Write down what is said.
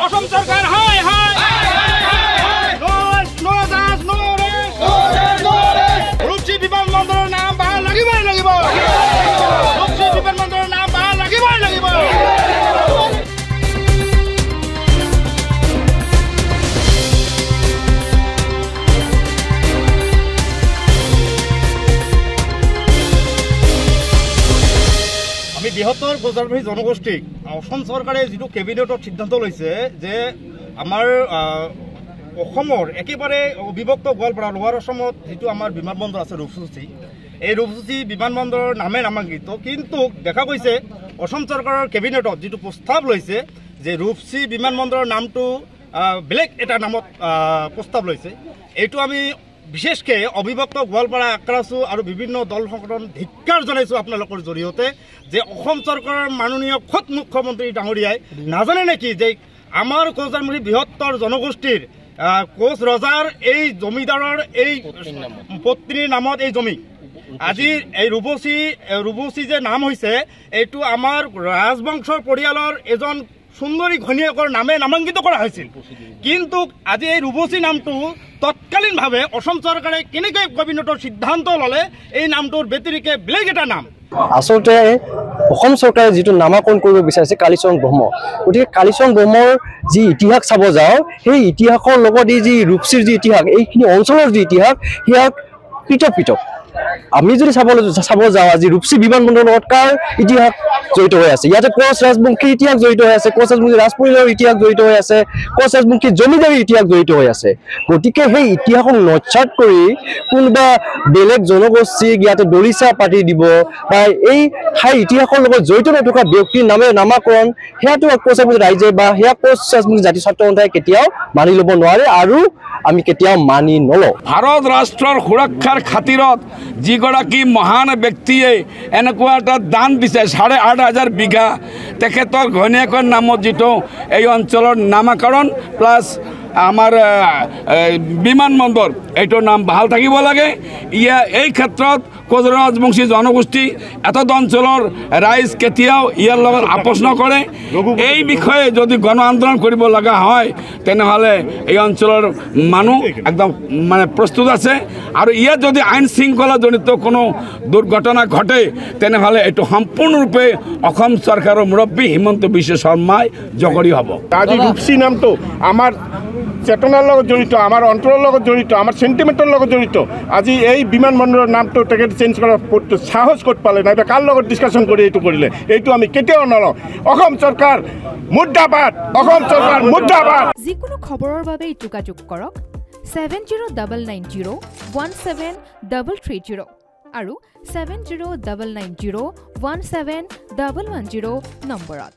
অসম চৰকাৰ হাই হাই ৰূপসী বিমানবন্দৰৰ নাম বাহাল লাগিবই লাগিব ৰূপসী বিমানবন্দৰৰ নাম বাহাল লাগিবই লাগিব আমি বৃহত্তৰ বজাৰবাসী জনগোষ্ঠীক অসম চৰকাৰে যিটো কেবিনেটত সিদ্ধান্ত লৈছে যে আমাৰ অসমৰ একেবাৰে অবিভক্ত গোৱালপাৰা লোৱাৰ অসমত যিটো আমাৰ বিমানবন্দৰ আছে ৰূপসী এই ৰূপসী বিমানবন্দৰৰ নামে নামাঙ্কিত কিন্তু দেখা গৈছে অসম চৰকাৰৰ কেবিনেটত যিটো প্ৰস্তাৱ লৈছে যে ৰূপসী বিমানবন্দৰৰ নামটো বেলেগ এটা নামত প্ৰস্তাৱ লৈছে এইটো আমি বিশেষকৈ অবিভক্ত গোৱালপাৰা আক্ৰাছো আৰু বিভিন্ন দল সংগঠন ধিক্কাৰ জনাইছোঁ আপোনালোকৰ জৰিয়তে যে অসম চৰকাৰৰ মাননীয় খোদ মুখ্যমন্ত্ৰী ডাঙৰীয়াই নাজানে নেকি যে আমাৰ কোচৰাজবংশী বৃহত্তৰ জনগোষ্ঠীৰ কোচ ৰজাৰ এই জমিদাৰৰ এই পত্নীৰ নামত এই জমি আজি এই ৰূপসী যে নাম হৈছে এইটো আমাৰ ৰাজবংশৰ পৰিয়ালৰ এজন সুন্দৰী ঘনীয়েকৰ নামে নামাঙ্কিত কৰা হৈছিল কিন্তু আজি এই ৰূপসী নামটো তৎকালীনভাৱে অসম চৰকাৰে কেনেকৈ কেবিনেটৰ সিদ্ধান্ত ল'লে এই নামটোৰ ব্যতিৰিকে বেলেগ এটা নাম আচলতে অসম চৰকাৰে যিটো নামাকৰণ কৰিব বিচাৰিছে কালিচৰণ ব্ৰহ্ম গতিকে কালিচৰণ ব্ৰহ্মৰ যি ইতিহাস চাব যাওঁ সেই ইতিহাসৰ লগত এই যি ৰূপসীৰ যি ইতিহাস এইখিনি অঞ্চলৰ যি ইতিহাস সেয়া পৃথক পৃথক আমি যদি চাব যাওঁ আজি ৰূপসী বিমানবন্দৰৰ লগত কাৰ ইতিহাস জড়িত হৈ আছে ইয়াতে কোচ ৰাজবংশীৰ ইতিহাস জড়িত হৈ আছে কোচ ৰাজবংশী ৰাজ পৰিয়ালৰ ইতিহাস জড়িত হৈ আছে কোচ ৰাজবংশী জমিদাৰীৰ ইতিহাস জড়িত হৈ আছে গতিকে সেই ইতিহাসক নস্যাৎ কৰি কোনোবা বেলেগ জনগোষ্ঠীক ইয়াতে দলিচা পাতি দিব বা এই ঠাই ইতিহাসৰ লগত জড়িত নথকা ব্যক্তিৰ নামে নামাকৰণ সেয়াটো কোচ ৰাজবংশী ৰাইজে বা সেয়া কোচ ৰাজবংশী জাতি ছাত্ৰ সন্থাই কেতিয়াও মানি ল'ব নোৱাৰে আৰু আমি কেতিয়াও মানি নলওঁ ভাৰত ৰাষ্ট্ৰৰ সুৰক্ষাৰ খাতিৰত যিগৰাকী মহান ব্যক্তিয়ে এনেকুৱা এটা দান দিছে 8,500 বিঘা তেখেতৰ ঘনীয়েকৰ নামত যিটো এই অঞ্চলৰ নামাকৰণ প্লাছ আমাৰ বিমানবন্দৰ এইটোৰ নাম বাহাল থাকিব লাগে এই ক্ষেত্ৰত কোচ ৰাজবংশী জনগোষ্ঠী এতদ অঞ্চলৰ ৰাইজ কেতিয়াও ইয়াৰ লগত আপোচ নকৰে এই বিষয়ে যদি গণ আন্দোলন কৰিব লগা হয় তেনেহ'লে এই অঞ্চলৰ মানুহ একদম মানে প্ৰস্তুত আছে আৰু ইয়াত যদি আইন শৃংখলা জনিত কোনো দুৰ্ঘটনা ঘটে তেনেহ'লে এইটো সম্পূৰ্ণৰূপে অসম চৰকাৰৰ মুৰব্বী হিমন্ত বিশ্ব শৰ্মাই জগৰি হ'ব আজি ৰূপসী নামটো আমাৰ চেতনাৰ লগত জড়িত আমাৰ অন্তৰৰ লগত জড়িত আমাৰ চেণ্টিমেণ্টৰ লগত জড়িত আজি এই বিমানবন্দৰৰ নামটো তেখেতে চেঞ্জ কৰাৰ সাহস ক'ত পালে নাইবা কাৰ লগত ডিছকাশ্যন কৰি এইটো কৰিলে এইটো আমি কেতিয়াও নলওঁ অসম চৰকাৰ মুৰ্দাবাদ অসম চৰকাৰ মুৰ্দাবাদ যিকোনো খবৰৰ বাবে যোগাযোগ কৰক 7099017330 আৰু 7099017110 নম্বৰত